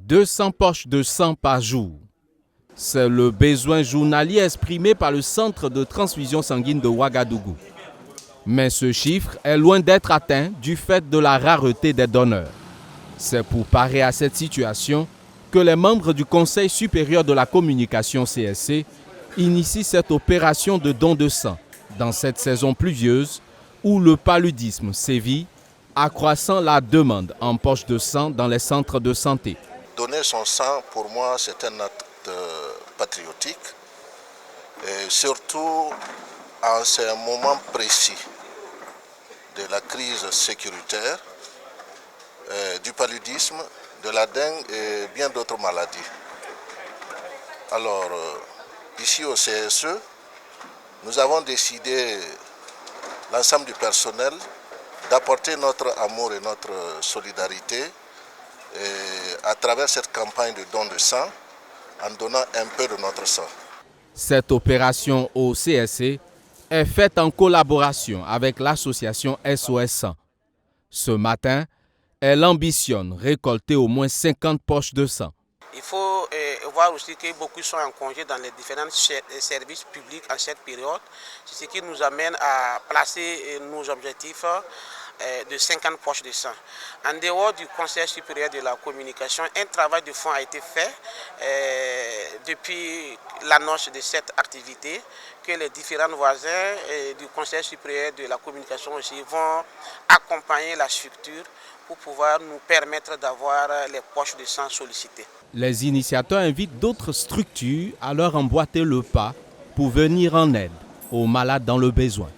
200 poches de sang par jour. C'est le besoin journalier exprimé par le Centre de transfusion sanguine de Ouagadougou. Mais ce chiffre est loin d'être atteint du fait de la rareté des donneurs. C'est pour parer à cette situation que les membres du Conseil supérieur de la communication CSC initient cette opération de don de sang dans cette saison pluvieuse où le paludisme sévit, accroissant la demande en poche de sang dans les centres de santé. Donner son sang, pour moi, c'est un acte patriotique, et surtout en ce moment précis de la crise sécuritaire, du paludisme, de la dengue et bien d'autres maladies. Alors, ici au CSE, nous avons décidé, l'ensemble du personnel, d'apporter notre amour et notre solidarité à travers cette campagne de don de sang, en donnant un peu de notre sang. Cette opération au CSC est faite en collaboration avec l'association SOS Sang. Ce matin, elle ambitionne récolter au moins 50 poches de sang. Il faut voir aussi que beaucoup sont en congé dans les différents services publics en cette période, ce qui nous amène à placer nos objectifs de 50 poches de sang. En dehors du Conseil supérieur de la communication, un travail de fond a été fait depuis l'annonce de cette activité, que les différents voisins du Conseil supérieur de la communication aussi vont accompagner la structure pour pouvoir nous permettre d'avoir les poches de sang sollicitées. Les initiateurs invitent d'autres structures à leur emboîter le pas pour venir en aide aux malades dans le besoin.